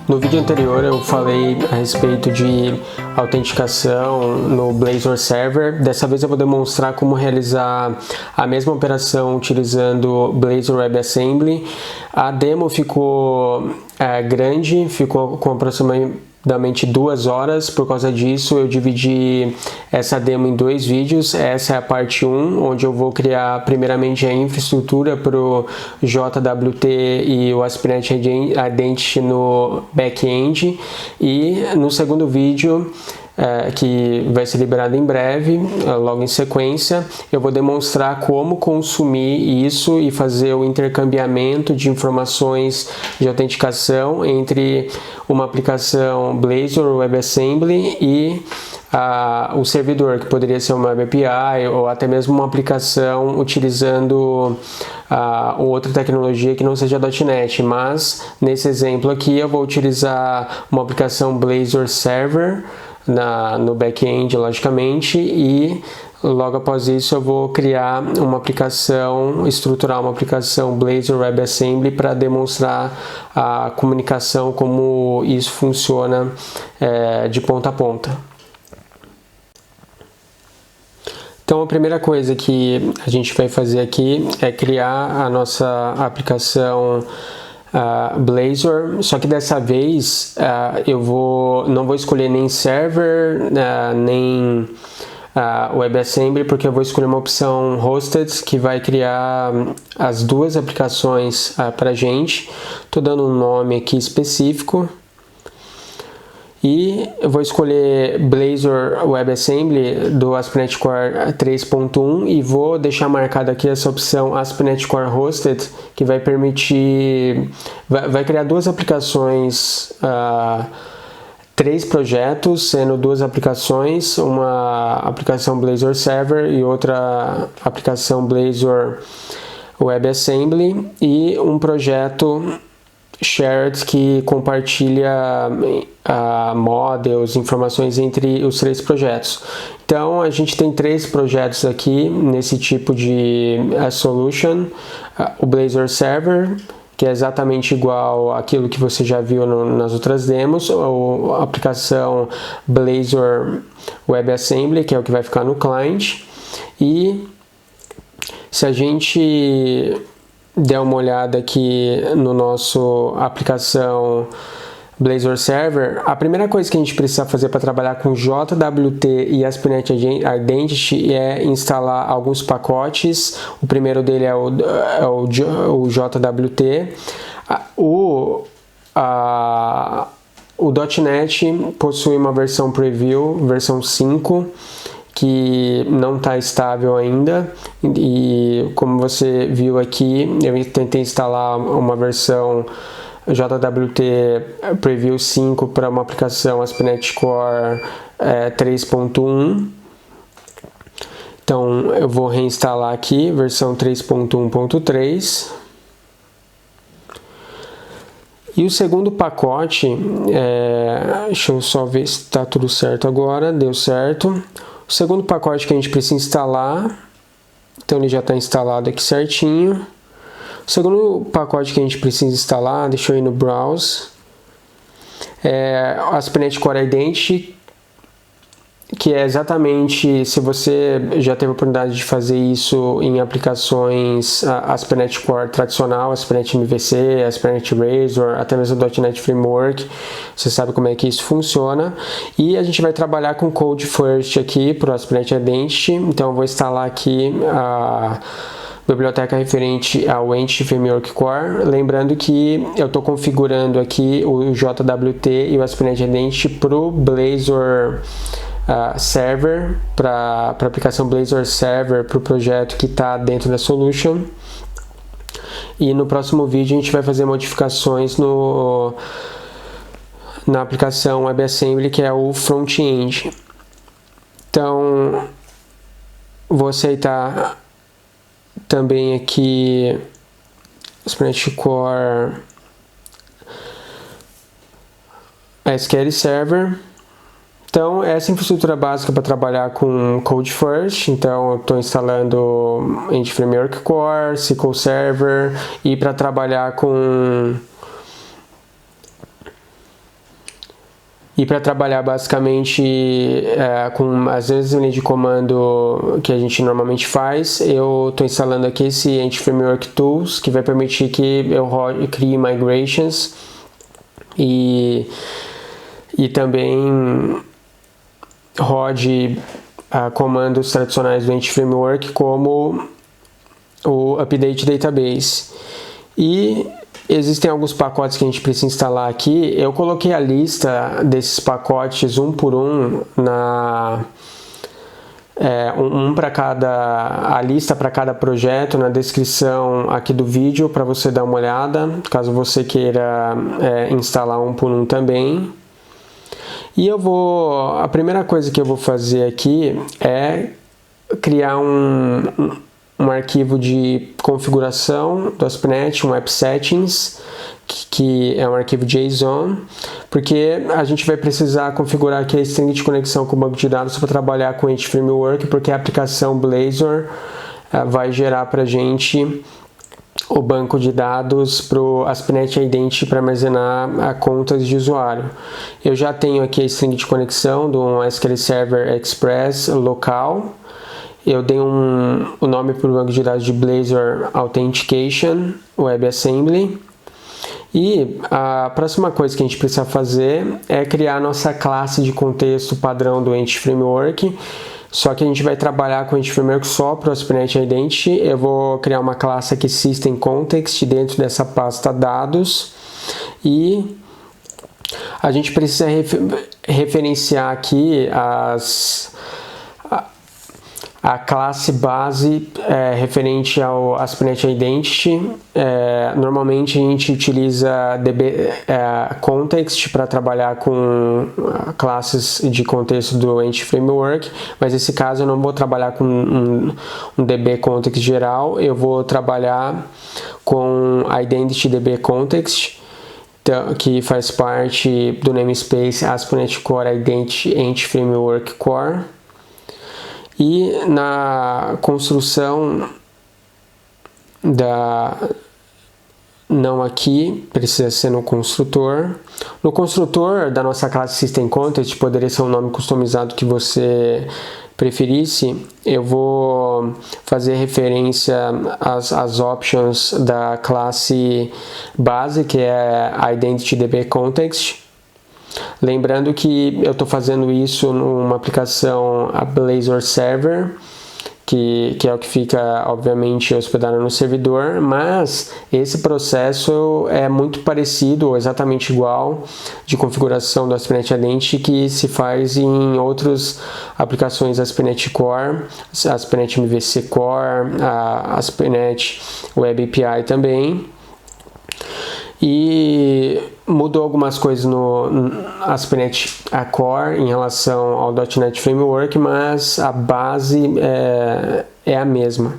No vídeo anterior eu falei a respeito de autenticação no Blazor Server. Dessa vez eu vou demonstrar como realizar a mesma operação utilizando Blazor WebAssembly. A demo ficou grande, ficou com aproximadamente 2 horas. Por causa disso eu dividi essa demo em 2 vídeos. Essa é a parte 1, onde eu vou criar primeiramente a infraestrutura para o JWT e o ASP.NET Identity no back-end, e no segundo vídeo, que vai ser liberado em breve, logo em sequência, eu vou demonstrar como consumir isso e fazer o intercambiamento de informações de autenticação entre uma aplicação Blazor WebAssembly e o servidor, que poderia ser uma Web API ou até mesmo uma aplicação utilizando outra tecnologia que não seja .NET, mas nesse exemplo aqui eu vou utilizar uma aplicação Blazor Server no back-end, logicamente, e logo após isso eu vou criar uma aplicação, estruturar uma aplicação Blazor WebAssembly para demonstrar a comunicação, como isso funciona de ponta a ponta. Então a primeira coisa que a gente vai fazer aqui é criar a nossa aplicação Blazor, só que dessa vez eu não vou escolher nem server nem WebAssembly, porque eu vou escolher uma opção Hosted que vai criar as duas aplicações para a gente. Estou dando um nome aqui específico. E eu vou escolher Blazor WebAssembly do ASP.NET Core 3.1 e vou deixar marcada aqui essa opção ASP.NET Core Hosted, que vai permitir, vai criar duas aplicações, 3 projetos, sendo 2 aplicações, uma aplicação Blazor Server e outra aplicação Blazor WebAssembly, e um projeto shared que compartilha models, informações entre os 3 projetos. Então a gente tem 3 projetos aqui nesse tipo de solution. O Blazor Server, que é exatamente igual àquilo que você já viu nas outras demos, a aplicação Blazor WebAssembly, que é o que vai ficar no client. E se a gente der uma olhada aqui no nosso aplicação Blazor Server, a primeira coisa que a gente precisa fazer para trabalhar com JWT e ASP.NET Identity é instalar alguns pacotes. O primeiro dele é o JWT. O .NET possui uma versão preview, versão 5, que não está estável ainda, e como você viu aqui, eu tentei instalar uma versão JWT Preview 5 para uma aplicação ASP.NET Core 3.1. Então eu vou reinstalar aqui, versão 3.1.3. E o segundo pacote, deixa eu só ver se está tudo certo agora, deu certo. O segundo pacote que a gente precisa instalar, então ele já está instalado aqui certinho. O segundo pacote que a gente precisa instalar, deixa eu ir no Browse, é o ASP.NET Core Identity, que é exatamente, se você já teve a oportunidade de fazer isso em aplicações ASP.NET Core tradicional, ASP.NET MVC, ASP.NET Razor, até mesmo o .NET Framework, você sabe como é que isso funciona. E a gente vai trabalhar com Code First aqui para o ASP.NET Identity, então eu vou instalar aqui a biblioteca referente ao Entity Framework Core, lembrando que eu estou configurando aqui o JWT e o ASP.NET Identity para o Blazor Server, para a aplicação Blazor Server, para o projeto que está dentro da solution. E no próximo vídeo a gente vai fazer modificações na aplicação WebAssembly, que é o front-end. Então vou aceitar também aqui ASP.NET Core SQL Server. Então, essa infraestrutura básica para trabalhar com Code First. Então, eu estou instalando Entity Framework Core, SQL Server, e para trabalhar basicamente com as vezes linhas de comando que a gente normalmente faz, eu estou instalando aqui esse Entity Framework Tools, que vai permitir que eu crie migrations e também rode comandos tradicionais do Entity Framework, como o Update Database. E existem alguns pacotes que a gente precisa instalar aqui. Eu coloquei a lista desses pacotes um por um a lista para cada projeto na descrição aqui do vídeo, para você dar uma olhada, caso você queira instalar um por um também. E a primeira coisa que eu vou fazer aqui é criar um arquivo de configuração do ASP.NET, um app settings, que é um arquivo JSON, porque a gente vai precisar configurar aqui a string de conexão com o banco de dados para trabalhar com o Entity Framework, porque a aplicação Blazor vai gerar para a gente o banco de dados para o ASP.NET Identity para armazenar contas de usuário. Eu já tenho aqui a string de conexão do SQL Server Express local. Eu dei o nome para o banco de dados de Blazor Authentication WebAssembly. E a próxima coisa que a gente precisa fazer é criar a nossa classe de contexto padrão do Entity Framework. Só que a gente vai trabalhar com o Entity Framework só para o ASP.NET Identity. Eu vou criar uma classe aqui System Context dentro dessa pasta dados. E a gente precisa referenciar aqui a classe base referente ao ASP.NET Identity. Normalmente a gente utiliza DB Context para trabalhar com classes de contexto do Entity Framework, mas nesse caso eu não vou trabalhar com um DB Context geral, eu vou trabalhar com Identity DB Context, que faz parte do namespace ASP.NET Core Identity Entity Framework Core. E na construção não aqui, precisa ser no construtor. No construtor da nossa classe System Context, poderia ser um nome customizado que você preferisse. Eu vou fazer referência às options da classe base, que é Identity DB Context. Lembrando que eu estou fazendo isso numa aplicação, a Blazor Server, que é o que fica, obviamente, hospedado no servidor, mas esse processo é muito parecido, ou exatamente igual, de configuração do ASP.NET Identity, que se faz em outras aplicações ASP.NET Core, ASP.NET MVC Core, a ASP.NET Web API também. E mudou algumas coisas no ASP.NET Core em relação ao .NET Framework, mas a base é a mesma.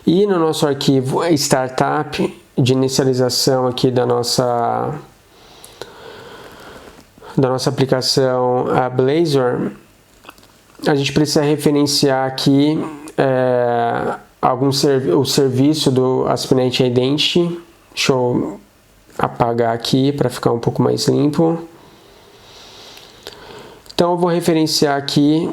E no nosso arquivo Startup de inicialização aqui da nossa aplicação a Blazor, a gente precisa referenciar aqui o serviço do ASP.NET Identity. Deixa eu apagar aqui para ficar um pouco mais limpo. Então eu vou referenciar aqui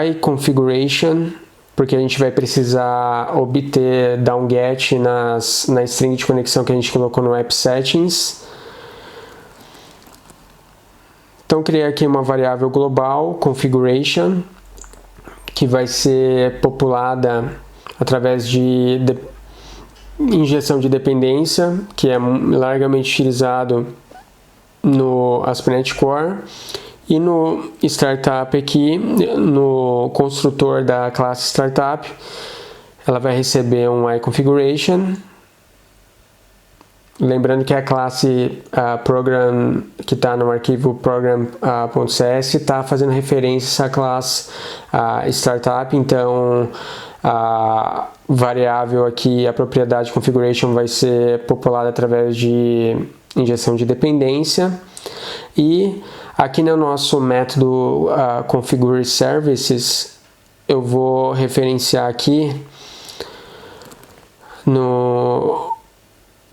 iConfiguration, porque a gente vai precisar obter downget na string de conexão que a gente colocou no app settings. Então criei aqui uma variável global, configuration, que vai ser populada através de injeção de dependência, que é largamente utilizado no ASP.NET Core. E no Startup aqui, no construtor da classe Startup, ela vai receber um iConfiguration. Lembrando que a classe Program, que está no arquivo program.cs, está fazendo referência a essa classe Startup, então a variável aqui, a propriedade configuration vai ser populada através de injeção de dependência. E aqui no nosso método configure services, eu vou referenciar aqui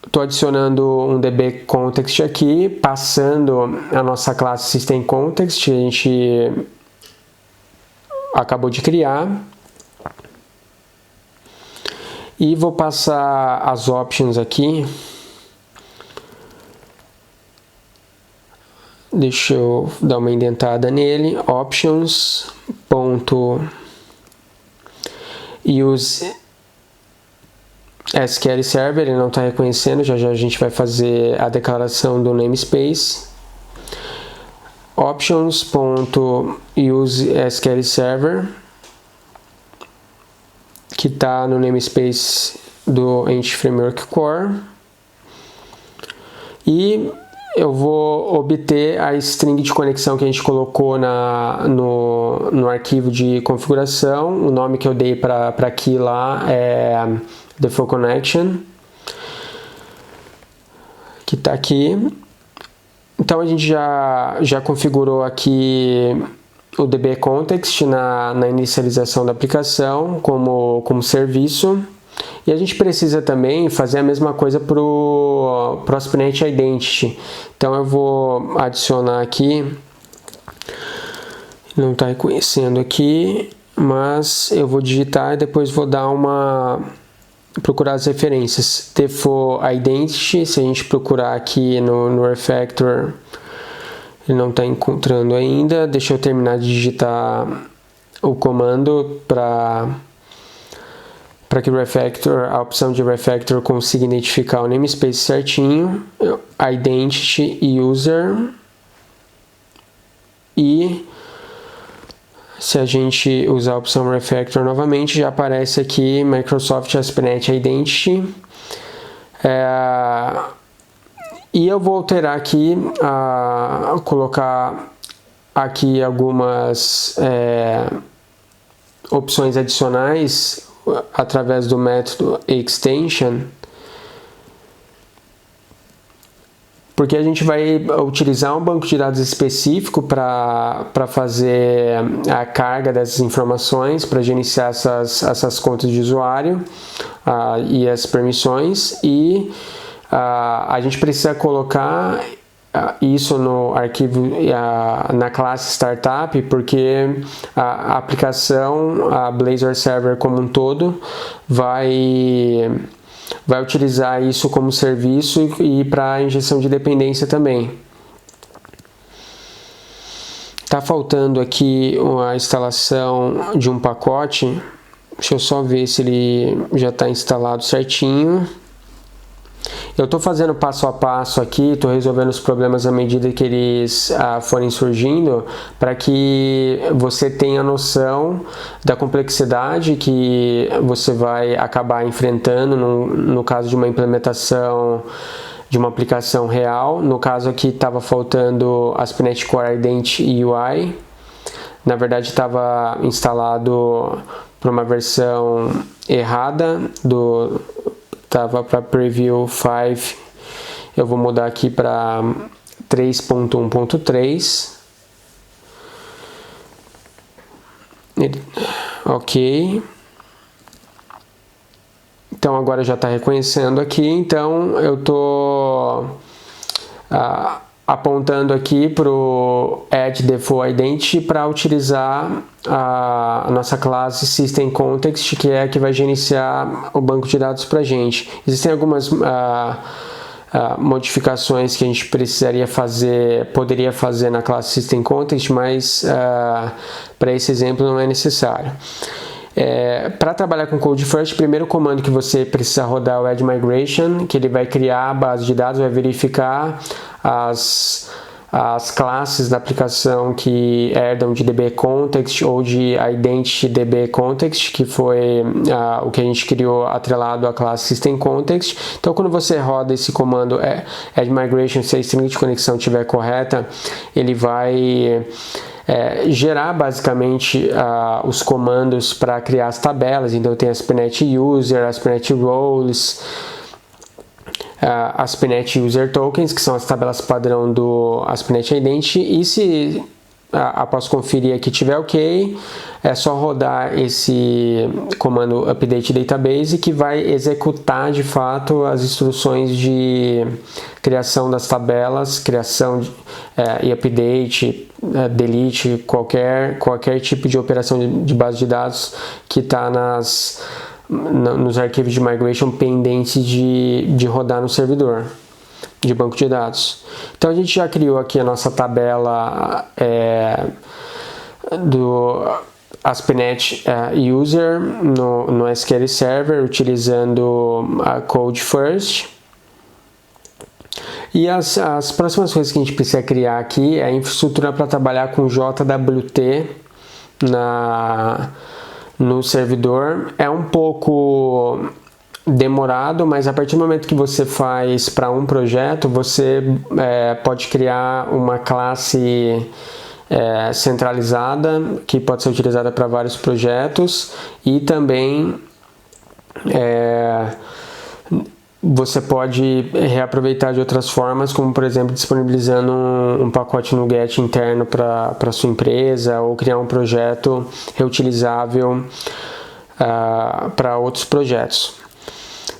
estou adicionando um DB context aqui, passando a nossa classe system context que a gente acabou de criar. E vou passar as options aqui. Deixa eu dar uma indentada nele. Options.use SQL Server, ele não está reconhecendo, já a gente vai fazer a declaração do namespace. Options.use SQL Server, que está no namespace do Entity Framework Core. E eu vou obter a string de conexão que a gente colocou no arquivo de configuração. O nome que eu dei para aqui lá é default connection, que está aqui. Então a gente já configurou aqui o DB Context na inicialização da aplicação como serviço. E a gente precisa também fazer a mesma coisa para o ASP.NET Identity. Então eu vou adicionar aqui, não está reconhecendo aqui, mas eu vou digitar e depois vou dar procurar as referências. Default Identity, se a gente procurar aqui no Refactor, ele não está encontrando ainda. Deixa eu terminar de digitar o comando para que o Refactor, a opção de Refactor consiga identificar o namespace certinho, Identity User, e se a gente usar a opção Refactor novamente, já aparece aqui Microsoft ASP.NET Identity. E eu vou alterar aqui, colocar aqui algumas opções adicionais através do método extension, porque a gente vai utilizar um banco de dados específico para fazer a carga dessas informações, para gerenciar essas contas de usuário e as permissões, e a gente precisa colocar isso no arquivo, na classe Startup, porque a aplicação, a Blazor Server como um todo, vai utilizar isso como serviço e para injeção de dependência também. Está faltando aqui a instalação de um pacote. Deixa eu só ver se ele já está instalado certinho. Eu estou fazendo passo a passo aqui, estou resolvendo os problemas à medida que eles forem surgindo, para que você tenha noção da complexidade que você vai acabar enfrentando no caso de uma implementação de uma aplicação real. No caso aqui estava faltando ASP.NET Core Identity UI. Na verdade estava instalado para uma versão errada estava para Preview 5, eu vou mudar aqui para 3.1.3. Ok. Então agora já está reconhecendo aqui, então eu estou apontando aqui para o Add Default Identity para utilizar a nossa classe System Context, que é a que vai gerenciar o banco de dados para a gente. Existem algumas modificações que a gente poderia fazer na classe System Context, mas para esse exemplo não é necessário. Para trabalhar com Code First, o primeiro comando que você precisa rodar é o Add Migration, que ele vai criar a base de dados, vai verificar as classes da aplicação que herdam de DB Context ou de Identity DB Context, que foi o que a gente criou atrelado à classe System Context. Então, quando você roda esse comando Add Migration, se a string de conexão estiver correta, ele vai gerar basicamente os comandos para criar as tabelas. Então tem ASP.NET User, ASP.NET Roles, ASP.NET User Tokens, que são as tabelas padrão do ASP.NET Identity, e se após conferir aqui tiver ok, é só rodar esse comando update database, que vai executar de fato as instruções de criação das tabelas, criação e update, delete, qualquer tipo de operação de base de dados que está nos arquivos de migration pendentes de rodar no servidor de banco de dados. Então a gente já criou aqui a nossa tabela do ASP.NET User no SQL Server, utilizando a Code First. E as próximas coisas que a gente precisa criar aqui é a infraestrutura para trabalhar com JWT no servidor. É um pouco demorado, mas a partir do momento que você faz para um projeto, você pode criar uma classe centralizada que pode ser utilizada para vários projetos, e também você pode reaproveitar de outras formas, como por exemplo disponibilizando um pacote NuGet interno para sua empresa, ou criar um projeto reutilizável para outros projetos.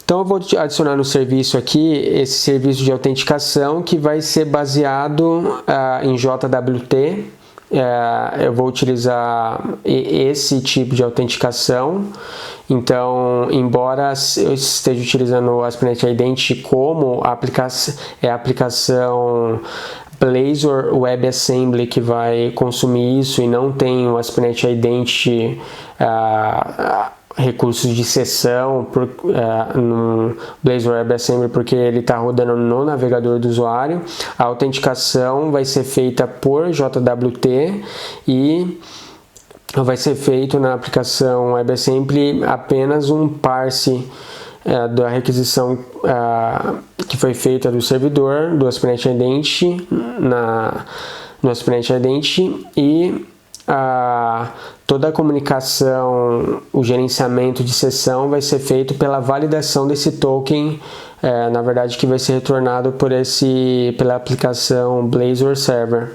Então eu vou adicionar no serviço aqui esse serviço de autenticação, que vai ser baseado em JWT. Eu vou utilizar esse tipo de autenticação. Então, embora eu esteja utilizando o ASP.NET Identity como a aplicação Blazor WebAssembly que vai consumir isso, e não tem o ASP.NET Identity recursos de sessão no Blazor WebAssembly, porque ele está rodando no navegador do usuário. A autenticação vai ser feita por JWT e vai ser feito na aplicação WebAssembly apenas um parse da requisição que foi feita do servidor do ASP.NET Identity no ASP.NET Identity, e toda a comunicação, o gerenciamento de sessão vai ser feito pela validação desse token, na verdade que vai ser retornado pela aplicação Blazor Server.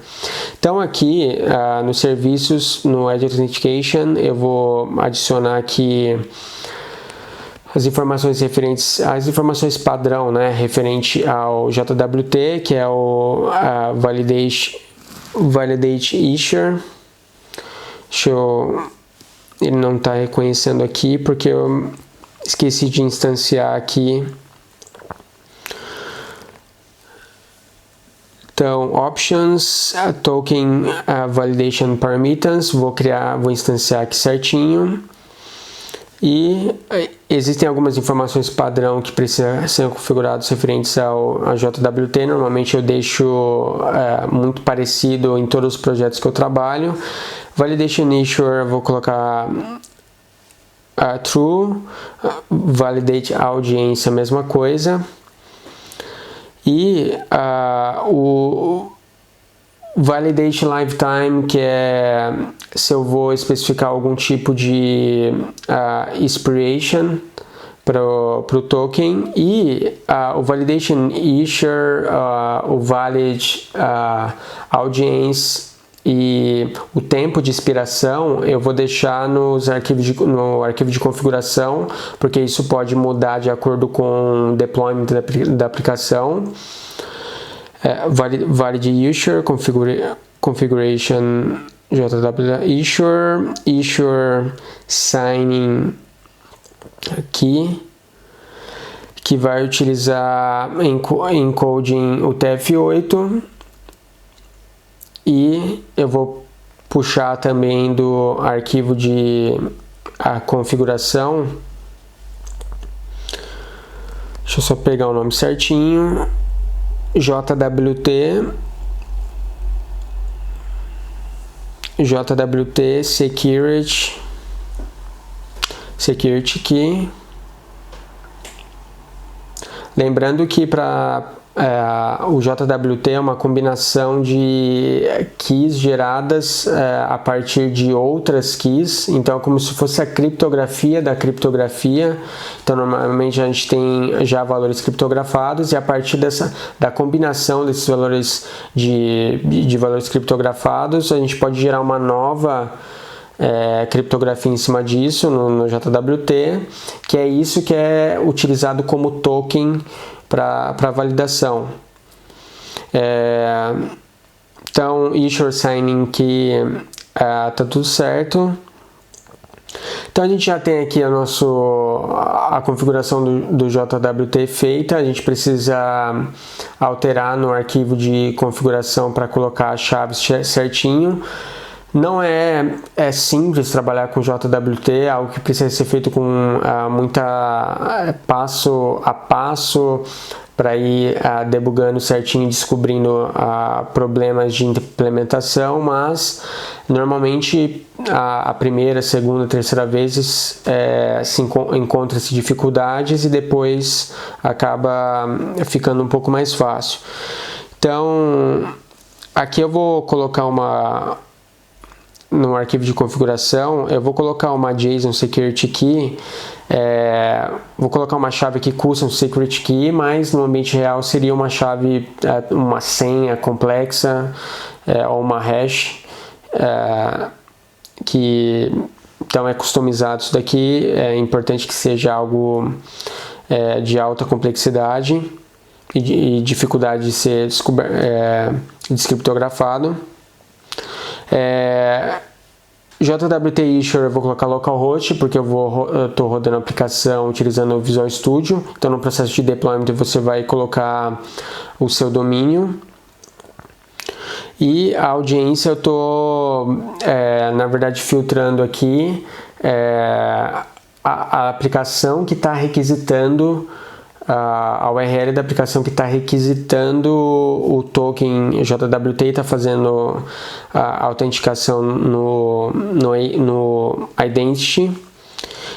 Então aqui nos serviços, no Edge Authentication, eu vou adicionar aqui as informações referentes, as informações padrão, referente ao JWT, que é o Validate Issuer. Ele não está reconhecendo aqui porque eu esqueci de instanciar aqui. Então, Options, Token Validation Parameters, vou instanciar aqui certinho. E existem algumas informações padrão que precisam ser configuradas referentes ao JWT. Normalmente eu deixo muito parecido em todos os projetos que eu trabalho. Validation Issuer, vou colocar True. Validate Audience, a mesma coisa. E o Validate Lifetime, que é se eu vou especificar algum tipo de expiration para o token, e o Validation Issuer, o Valid Audience e o tempo de expiração eu vou deixar no arquivo de configuração, porque isso pode mudar de acordo com o deployment da aplicação. Valid Issuer, Configuration JW Issuer Signing aqui, que vai utilizar encoding o TF8, e eu vou puxar também do arquivo de configuração. Deixa eu só pegar o nome certinho. JWT Security Key. Lembrando que para o JWT é uma combinação de keys geradas a partir de outras keys, então é como se fosse a criptografia da criptografia. Então normalmente a gente tem já valores criptografados, e a partir da combinação desses valores de valores criptografados, a gente pode gerar uma nova criptografia em cima disso no JWT, que é isso que é utilizado como token para validação. Então, issuer signing que tá tudo certo. Então a gente já tem aqui a configuração do JWT feita. A gente precisa alterar no arquivo de configuração para colocar as chaves certinho. Não é simples trabalhar com JWT, é algo que precisa ser feito com muita passo a passo, para ir debugando certinho, descobrindo problemas de implementação, mas normalmente a primeira, segunda, terceira vezes encontra-se dificuldades e depois acaba ficando um pouco mais fácil. Então aqui eu vou colocar no arquivo de configuração, eu vou colocar uma JSON Security Key, vou colocar uma chave aqui Custom Secret Key, mas no ambiente real seria uma chave, uma senha complexa, ou uma hash, que então é customizado isso daqui. É importante que seja algo de alta complexidade e dificuldade de ser descriptografado. JWT Issuer eu vou colocar localhost, porque eu estou rodando a aplicação utilizando o Visual Studio. Então no processo de deployment você vai colocar o seu domínio. E a audiência eu estou na verdade filtrando aqui a aplicação que está requisitando a URL da aplicação que está requisitando o token JWT e está fazendo a autenticação no Identity.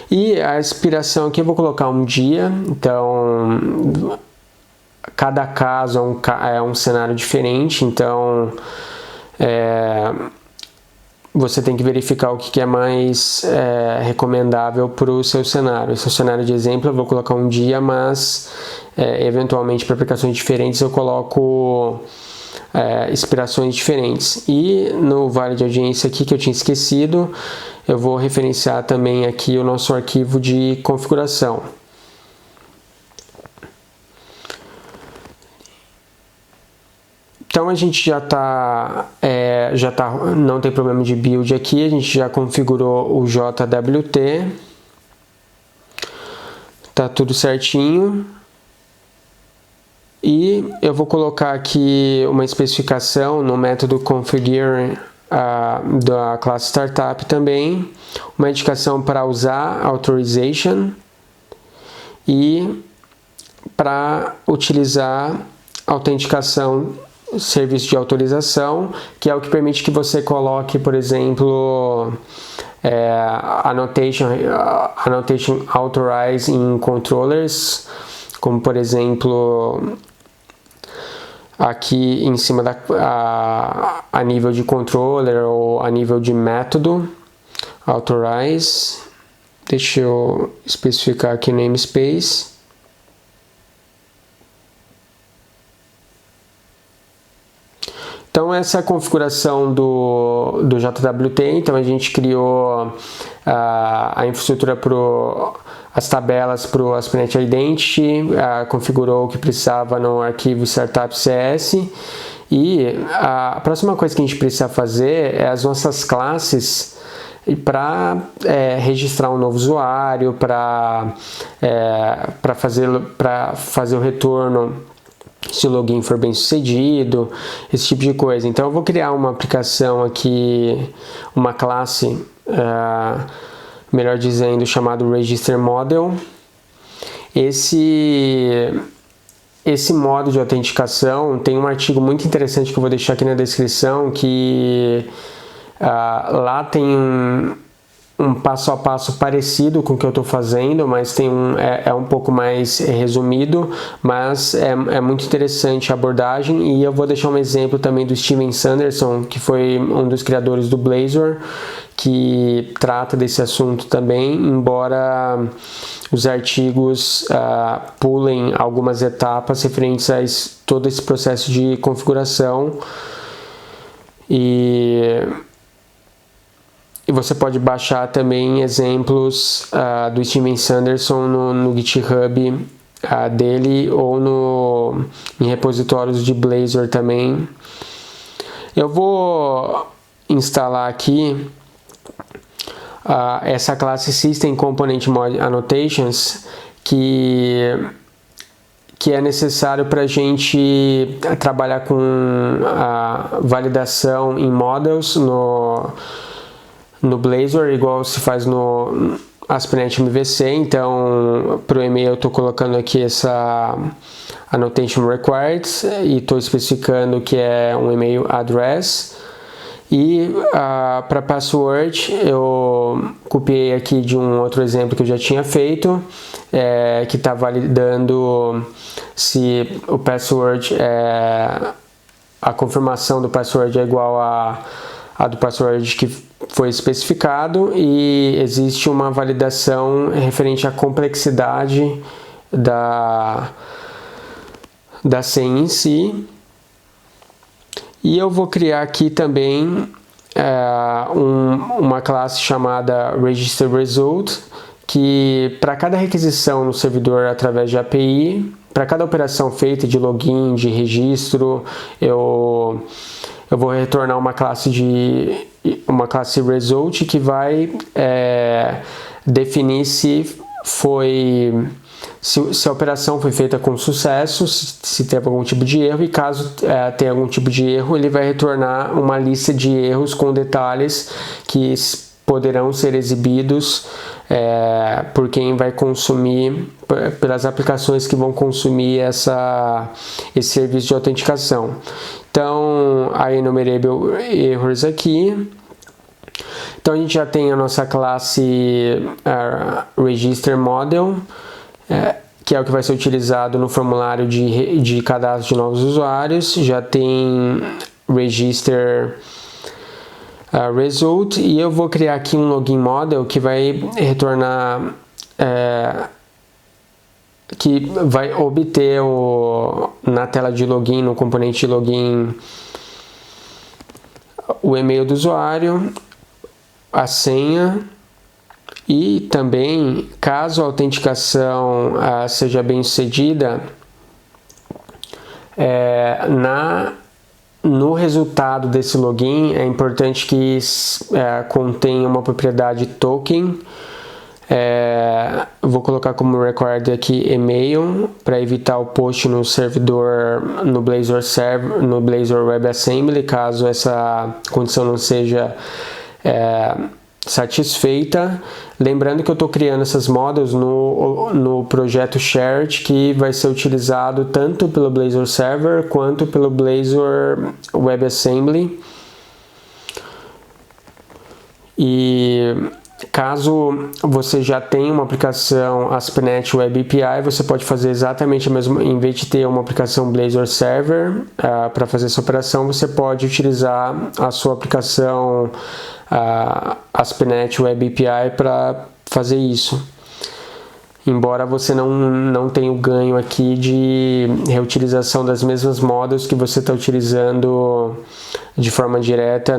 E a expiração aqui eu vou colocar um dia, então cada caso é um cenário diferente, então você tem que verificar o que é mais recomendável para o seu cenário. Esse é o cenário de exemplo, eu vou colocar um dia, mas eventualmente para aplicações diferentes eu coloco expirações diferentes. E no vale de audiência aqui que eu tinha esquecido, eu vou referenciar também aqui o nosso arquivo de configuração. Então a gente já não tem problema de build aqui, a gente já configurou o JWT, tá tudo certinho. E eu vou colocar aqui uma especificação no método configure da classe startup também, uma indicação para usar authorization e para utilizar autenticação, serviço de autorização, que é o que permite que você coloque, por exemplo, annotation authorize in controllers, como por exemplo aqui em cima a nível de controller ou a nível de método authorize. Deixa eu especificar aqui no namespace. Então essa é a configuração do JWT. Então a gente criou a infraestrutura as tabelas para o ASP.NET Identity, configurou o que precisava no arquivo Startup CS, e a próxima coisa que a gente precisa fazer é as nossas classes para registrar um novo usuário, para fazer o retorno se o login for bem sucedido, esse tipo de coisa. Então eu vou criar uma aplicação aqui, uma classe, melhor dizendo, chamado Register Model. Esse modo de autenticação tem um artigo muito interessante que eu vou deixar aqui na descrição, que lá tem um passo a passo parecido com o que eu estou fazendo, mas tem é um pouco mais resumido, mas é muito interessante a abordagem. E eu vou deixar um exemplo também do Steven Sanderson, que foi um dos criadores do Blazor, que trata desse assunto também, embora os artigos pulem algumas etapas referentes a todo esse processo de configuração. E você pode baixar também exemplos do Steven Sanderson no GitHub dele ou em repositórios de Blazor também. Eu vou instalar aqui essa classe System Component Mod Annotations que é necessário para a gente trabalhar com a validação em models no Blazor, igual se faz no ASP.NET MVC. Então, para o e-mail eu estou colocando aqui essa annotation required e estou especificando que é um e-mail address. E para password eu copiei aqui de um outro exemplo que eu já tinha feito, que está validando se o password a confirmação do password é igual a do password que foi especificado, e existe uma validação referente à complexidade da senha em si. E eu vou criar aqui também uma classe chamada Register Result, que para cada requisição no servidor através de API, para cada operação feita de login, de registro, eu vou retornar uma classe Result que vai definir se a operação foi feita com sucesso, se teve algum tipo de erro, e caso tenha algum tipo de erro, ele vai retornar uma lista de erros com detalhes que poderão ser exibidos por quem vai consumir, pelas aplicações que vão consumir esse serviço de autenticação. Então, aí enumerei erros aqui. Então a gente já tem a nossa classe Register Model, que é o que vai ser utilizado no formulário de cadastro de novos usuários. Já tem Register Result, e eu vou criar aqui um Login Model que vai retornar, que vai obter na tela de login, no componente de login, o e-mail do usuário, a senha. E também, caso a autenticação seja bem sucedida, no resultado desse login é importante que contenha uma propriedade token. Vou colocar como required aqui email, para evitar o post no servidor, no Blazor Server, no Blazor WebAssembly, caso essa condição não seja satisfeita. Lembrando que eu estou criando essas models no projeto Shared, que vai ser utilizado tanto pelo Blazor Server quanto pelo Blazor WebAssembly. E caso você já tenha uma aplicação ASP.NET Web API, você pode fazer exatamente a mesma. Em vez de ter uma aplicação Blazor Server para fazer essa operação, você pode utilizar a sua aplicação ASP.NET Web API para fazer isso. Embora você não tenha o ganho aqui de reutilização das mesmas models que você está utilizando de forma direta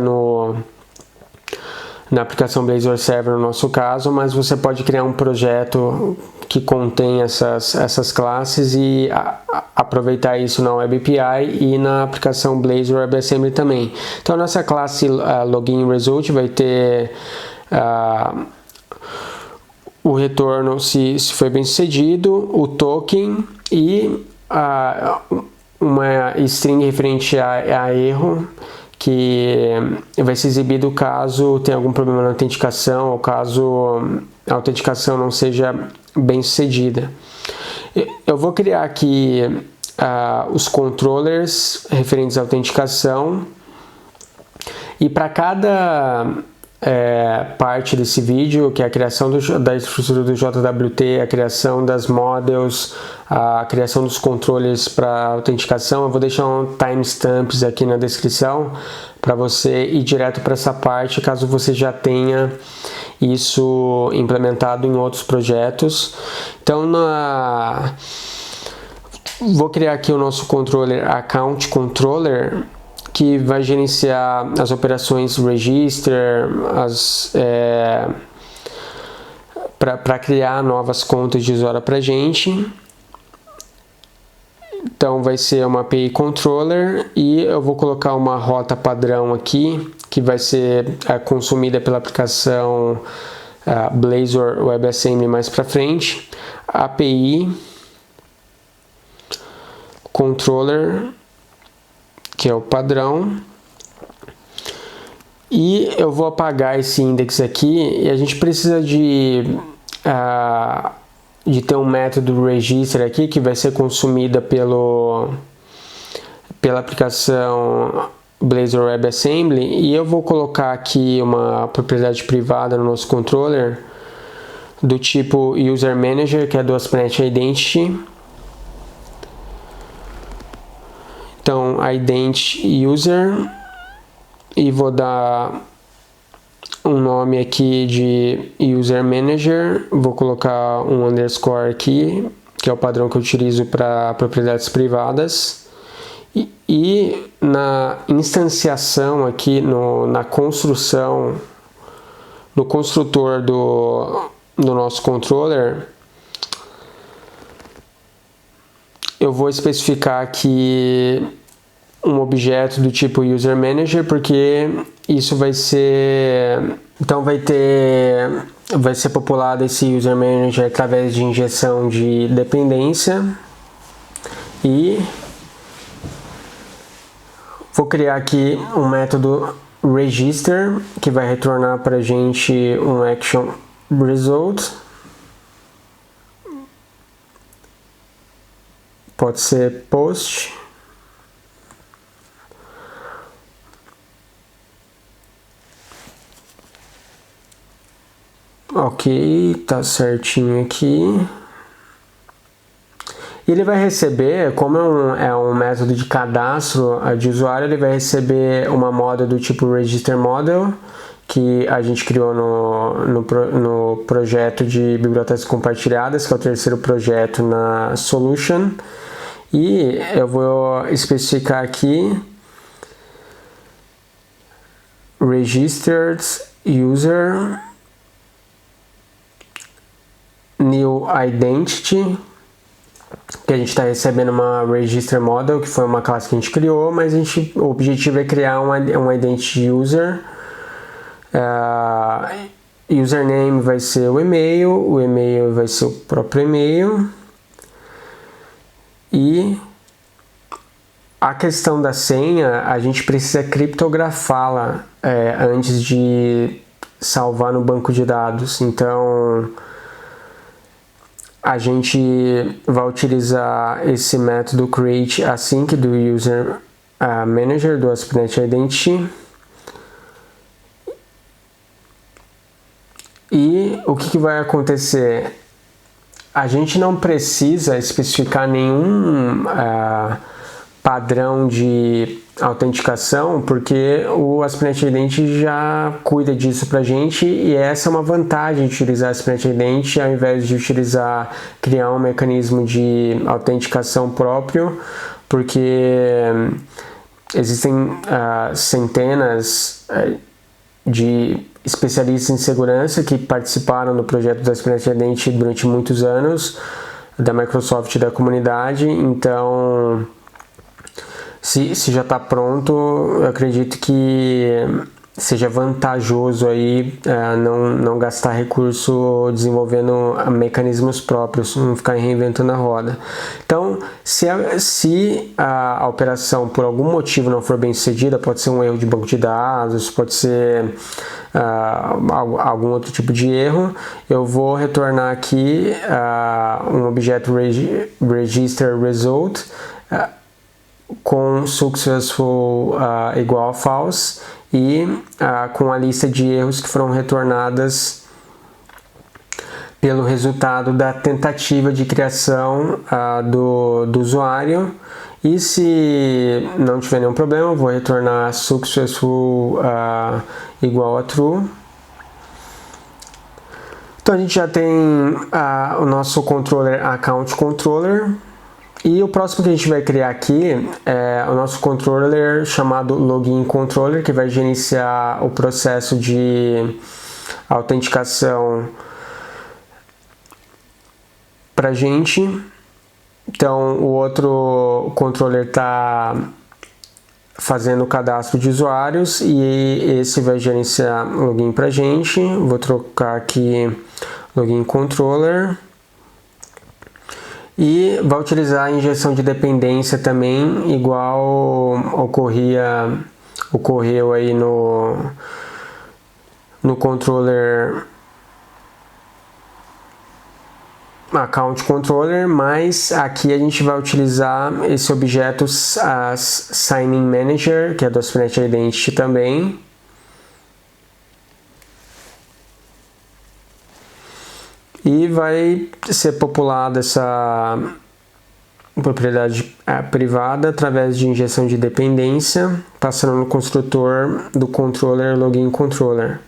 na aplicação Blazor Server, no nosso caso, mas você pode criar um projeto que contém essas classes e aproveitar isso na Web API e na aplicação Blazor WebAssembly também. Então a nossa classe Login Result vai ter o retorno se foi bem sucedido, o token e uma string referente a erro, que vai ser exibido caso tenha algum problema na autenticação ou caso a autenticação não seja bem sucedida. Eu vou criar aqui os controllers referentes à autenticação, e para cada parte desse vídeo, que é a criação da estrutura do JWT, a criação das models, a criação dos controles para autenticação. Eu vou deixar um timestamps aqui na descrição para você ir direto para essa parte, caso você já tenha isso implementado em outros projetos. Então, vou criar aqui o nosso controller, Account Controller, que vai gerenciar as operações register, para criar novas contas de usuário para a gente. Então vai ser uma API Controller e eu vou colocar uma rota padrão aqui, que vai ser consumida pela aplicação Blazor WebAssembly mais para frente. API Controller, que é o padrão, e eu vou apagar esse index aqui, e a gente precisa de ter um método register aqui, que vai ser consumida pela aplicação Blazor WebAssembly, e eu vou colocar aqui uma propriedade privada no nosso controller do tipo User Manager, que é do ASP.NET Identity. Então, Identity User, e vou dar um nome aqui de User Manager, vou colocar um underscore aqui, que é o padrão que eu utilizo para propriedades privadas, e na instanciação aqui, na construção, no construtor do nosso controller, eu vou especificar aqui um objeto do tipo User Manager, porque isso vai ser... Então vai ser populado esse User Manager através de injeção de dependência, e vou criar aqui um método Register, que vai retornar para a gente um Action Result. Pode ser post. Ok, tá certinho aqui. E ele vai receber, como é um método de cadastro de usuário, ele vai receber uma model do tipo Register Model, que a gente criou no projeto de bibliotecas compartilhadas, que é o terceiro projeto na Solution. E eu vou especificar aqui Registered User New Identity, que a gente está recebendo uma Register Model, que foi uma classe que a gente criou, mas o objetivo é criar um Identity User. Username vai ser o e-mail vai ser o próprio e-mail. E a questão da senha, a gente precisa criptografá-la antes de salvar no banco de dados. Então, a gente vai utilizar esse método createAsync do User Manager do ASP.NET Identity. E o que vai acontecer? A gente não precisa especificar nenhum padrão de autenticação, porque o ASP.NET Identity já cuida disso pra gente, e essa é uma vantagem de utilizar ASP.NET Identity ao invés de criar um mecanismo de autenticação próprio, porque existem centenas de especialistas em segurança que participaram do projeto do ASP.NET Identity durante muitos anos, da Microsoft e da comunidade. Então, se já está pronto, eu acredito que seja vantajoso aí não gastar recurso desenvolvendo mecanismos próprios, não ficar reinventando a roda. Então, se a operação por algum motivo não for bem sucedida, pode ser um erro de banco de dados, pode ser algum outro tipo de erro, eu vou retornar aqui um objeto register result com successful igual a false, e com a lista de erros que foram retornadas pelo resultado da tentativa de criação do usuário. E se não tiver nenhum problema, eu vou retornar successful igual a true. Então a gente já tem o nosso controller account controller. E o próximo que a gente vai criar aqui é o nosso controller chamado login controller, que vai gerenciar o processo de autenticação pra gente. Então o outro controller está fazendo o cadastro de usuários e esse vai gerenciar login pra gente. Vou trocar aqui login controller e vai utilizar a injeção de dependência também, igual ocorreu aí no controller account controller, mas aqui a gente vai utilizar esse objeto signing manager, que é do ASP.NET Identity também. E vai ser populada essa propriedade privada através de injeção de dependência, passando no construtor do controller login controller.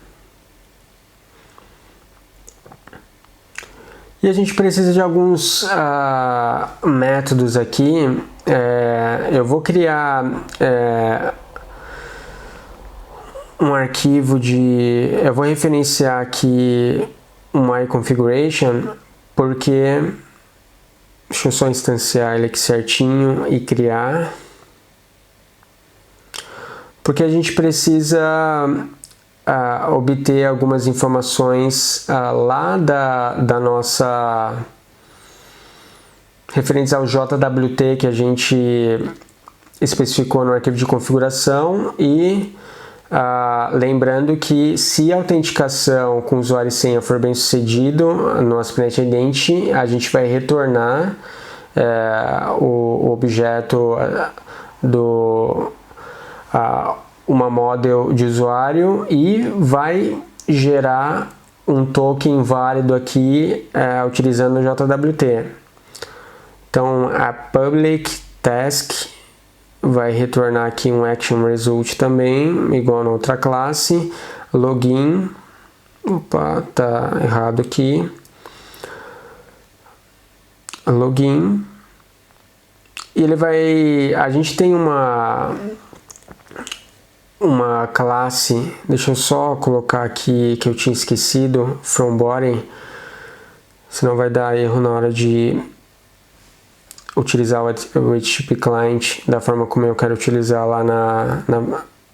E a gente precisa de alguns métodos aqui. Eu vou criar um arquivo eu vou referenciar aqui um iConfiguration, porque deixa eu só instanciar ele aqui certinho e criar, porque a gente precisa obter algumas informações lá da nossa referentes ao JWT que a gente especificou no arquivo de configuração. E lembrando que se a autenticação com usuário e senha for bem sucedido no ASP.NET Identity, a gente vai retornar o objeto uma model de usuário e vai gerar um token válido aqui utilizando o JWT. Então a public task vai retornar aqui um action result também, igual na outra classe. Login, opa, tá errado aqui. Login, e a gente tem uma classe, deixa eu só colocar aqui que eu tinha esquecido, from body, senão vai dar erro na hora de utilizar o HTTP client da forma como eu quero utilizar lá na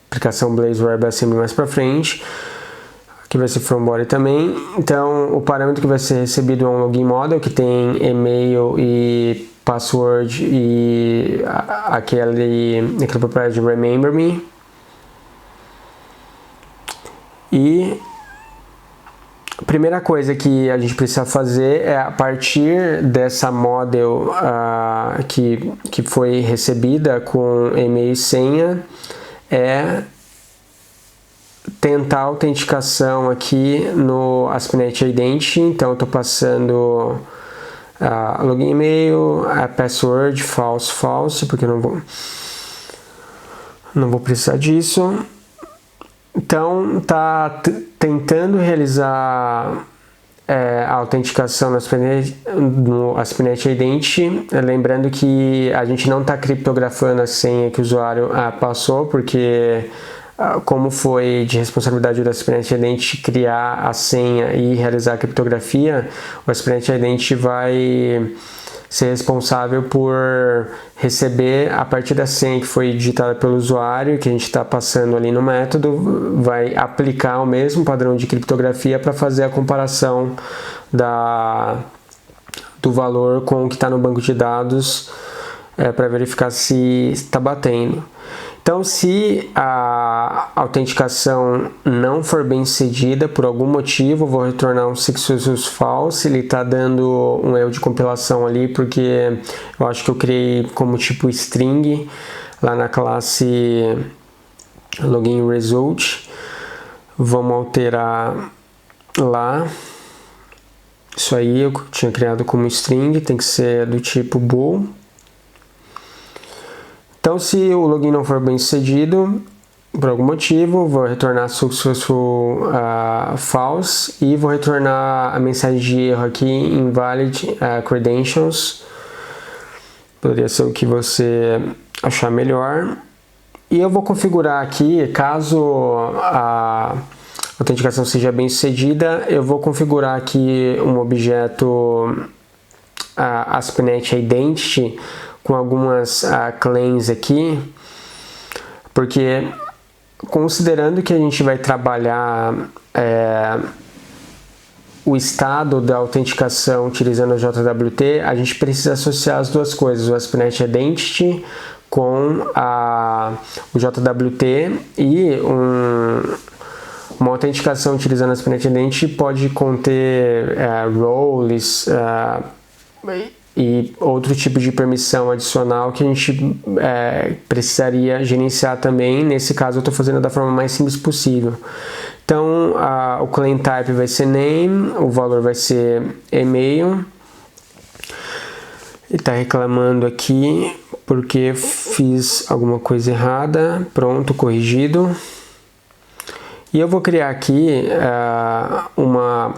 aplicação Blazor WebAssembly mais para frente. Aqui vai ser from body também. Então o parâmetro que vai ser recebido é um login model que tem e-mail e password e aquela propriedade de remember me. E a primeira coisa que a gente precisa fazer é, a partir dessa model que foi recebida com e-mail e senha, tentar a autenticação aqui no ASP.NET Identity. Então eu estou passando login e-mail, password, false, porque eu não vou precisar disso. Então, está tentando realizar a autenticação no ASP.NET Identity, lembrando que a gente não está criptografando a senha que o usuário passou, porque como foi de responsabilidade do ASP.NET Identity criar a senha e realizar a criptografia, o ASP.NET Identity vai ser responsável por receber, a partir da senha que foi digitada pelo usuário, que a gente está passando ali no método, vai aplicar o mesmo padrão de criptografia para fazer a comparação do valor com o que está no banco de dados, para verificar se está batendo. Então, se a autenticação não for bem sucedida por algum motivo, eu vou retornar um successful false. Ele está dando um erro de compilação ali, porque eu acho que eu criei como tipo string lá na classe login result, vamos alterar lá, isso aí eu tinha criado como string, tem que ser do tipo bool. Então, se o login não for bem sucedido, por algum motivo, vou retornar successful false e vou retornar a mensagem de erro aqui, invalid credentials. Poderia ser o que você achar melhor. E eu vou configurar aqui, caso a autenticação seja bem sucedida, eu vou configurar aqui um objeto ASP.NET Identity com algumas claims aqui, porque considerando que a gente vai trabalhar o estado da autenticação utilizando a JWT, a gente precisa associar as duas coisas, o ASP.NET Identity com o JWT, e uma autenticação utilizando a ASP.NET Identity pode conter roles e outro tipo de permissão adicional que a gente precisaria gerenciar também. Nesse caso eu estou fazendo da forma mais simples possível. Então o claim type vai ser name, o valor vai ser e-mail. Ele está reclamando aqui porque fiz alguma coisa errada. Pronto, corrigido. E eu vou criar aqui uma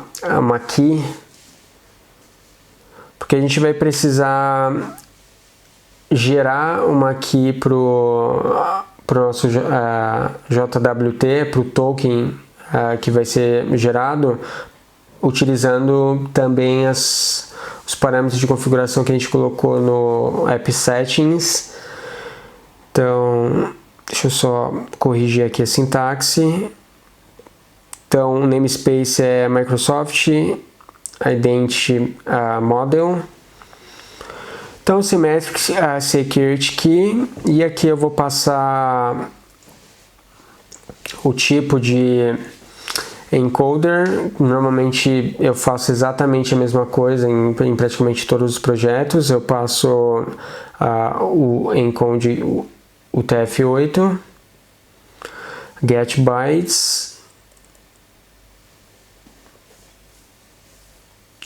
key, porque a gente vai precisar gerar uma key para o nosso JWT, para o token que vai ser gerado, utilizando também os parâmetros de configuração que a gente colocou no App Settings. Então, deixa eu só corrigir aqui a sintaxe. Então, namespace é Microsoft Identity Model. Então, Symmetric Security Key, e aqui eu vou passar o tipo de encoder. Normalmente eu faço exatamente a mesma coisa em praticamente todos os projetos. Eu passo o encode, o TF8, get bytes,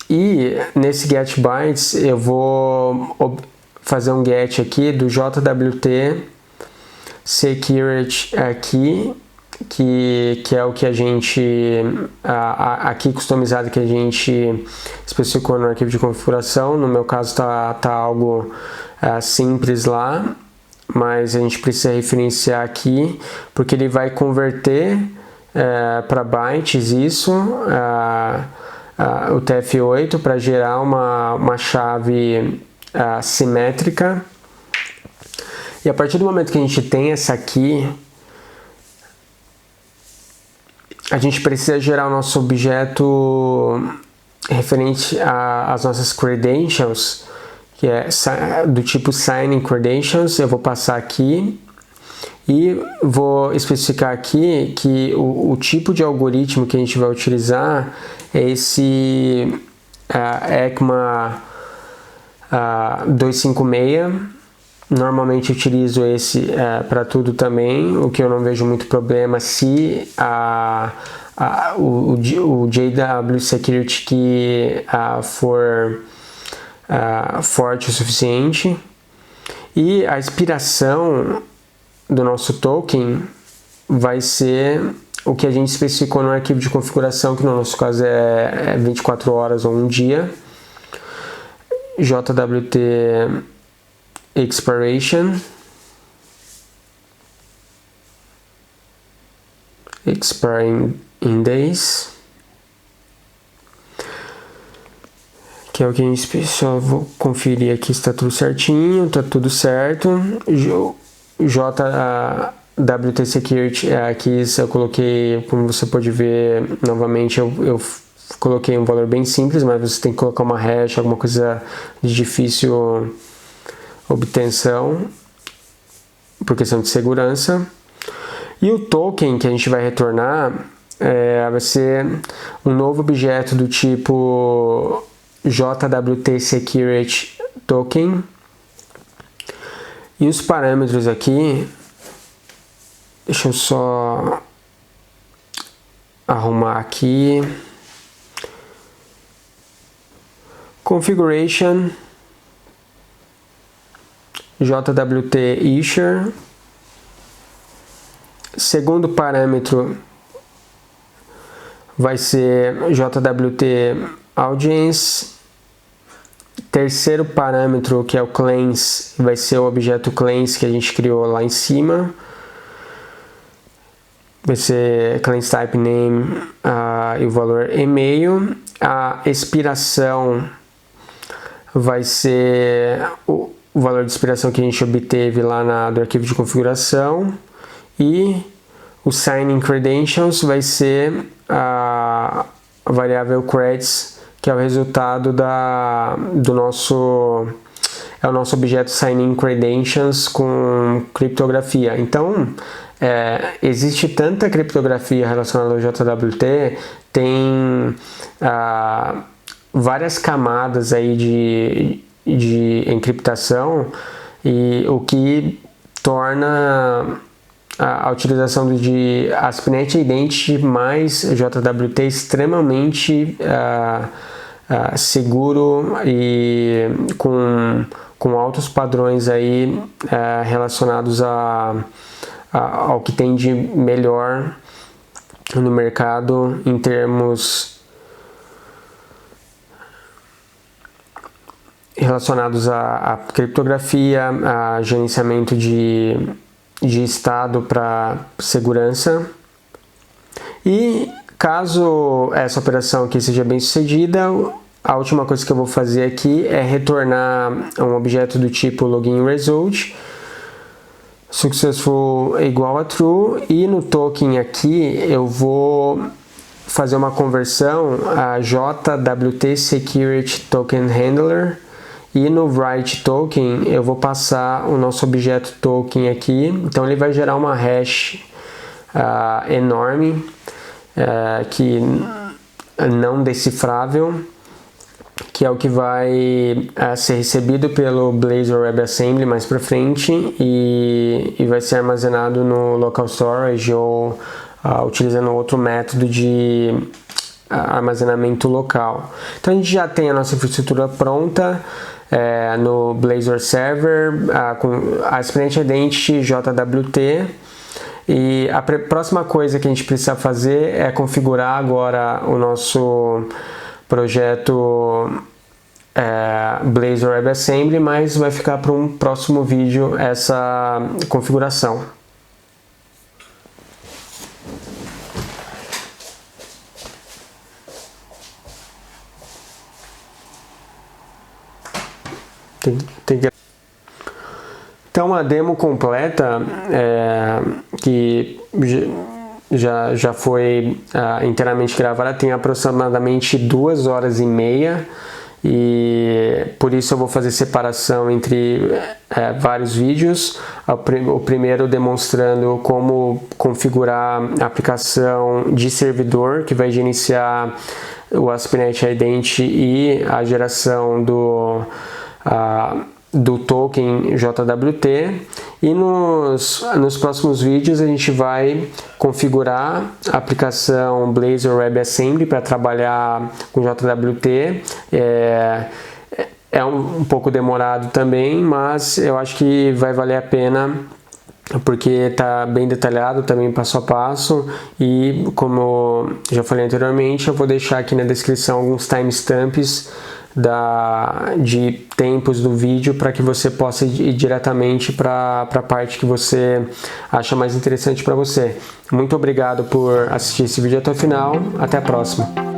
e nesse get bytes eu vou fazer um get aqui do JWT security key, que é o que a gente aqui customizado, que a gente especificou no arquivo de configuração. No meu caso tá algo simples lá, mas a gente precisa referenciar aqui porque ele vai converter para bytes isso, o TF8, para gerar uma chave simétrica. E a partir do momento que a gente tem essa aqui, a gente precisa gerar o nosso objeto referente às nossas credentials, que é do tipo signing credentials. Eu vou passar aqui e vou especificar aqui que o tipo de algoritmo que a gente vai utilizar é esse ECMA 256. Normalmente utilizo esse para tudo também, o que eu não vejo muito problema se o JW Security Key for forte o suficiente. E a expiração do nosso token vai ser o que a gente especificou no arquivo de configuração, que no nosso caso é 24 horas ou um dia. JWT expiration, expiring in days, que é o que a gente só vou conferir aqui se está tudo certinho. Tá tudo certo. JWT Security aqui eu coloquei, como você pode ver novamente, eu coloquei um valor bem simples, mas você tem que colocar uma hash, alguma coisa de difícil obtenção por questão de segurança. E o token que a gente vai retornar vai ser um novo objeto do tipo JWT Security Token. E os parâmetros aqui Deixa eu só arrumar aqui. Configuration, JWT Issuer. Segundo parâmetro vai ser JWT Audience. Terceiro parâmetro, que é o claims, vai ser o objeto claims que a gente criou lá em cima. Vai ser claims type name e o valor e-mail. A expiração vai ser o valor de expiração que a gente obteve lá do arquivo de configuração. E o signing credentials vai ser a variável credits, que é o resultado do nosso objeto signing credentials com criptografia. Então, existe tanta criptografia relacionada ao JWT, tem várias camadas aí de encriptação, e o que torna a utilização de ASP.NET Identity mais JWT extremamente seguro e com altos padrões aí relacionados ao que tem de melhor no mercado em termos relacionados à criptografia, a gerenciamento de estado para segurança. E caso essa operação aqui seja bem sucedida, a última coisa que eu vou fazer aqui é retornar um objeto do tipo login result successful igual a true, e no token aqui eu vou fazer uma conversão a JWT Security Token Handler, e no write token eu vou passar o nosso objeto token aqui. Então ele vai gerar uma hash enorme, que não decifrável, que é o que vai ser recebido pelo Blazor WebAssembly mais para frente e vai ser armazenado no local storage ou utilizando outro método de armazenamento local. Então a gente já tem a nossa infraestrutura pronta no Blazor Server com ASP.NET Identity JWT. E a próxima coisa que a gente precisa fazer é configurar agora o nosso projeto Blazor WebAssembly, mas vai ficar para um próximo vídeo essa configuração. Então a demo completa, que já foi inteiramente gravada, tem aproximadamente 2 horas e meia, e por isso eu vou fazer separação entre vários vídeos. O primeiro demonstrando como configurar a aplicação de servidor que vai gerenciar o ASP.NET Identity e a geração do token JWT, e nos próximos vídeos a gente vai configurar a aplicação Blazor WebAssembly para trabalhar com JWT. É um pouco demorado também, mas eu acho que vai valer a pena, porque está bem detalhado também passo a passo, e como já falei anteriormente, eu vou deixar aqui na descrição alguns timestamps de tempos do vídeo para que você possa ir diretamente para a parte que você acha mais interessante para você. Muito obrigado por assistir esse vídeo até o final. Até a próxima.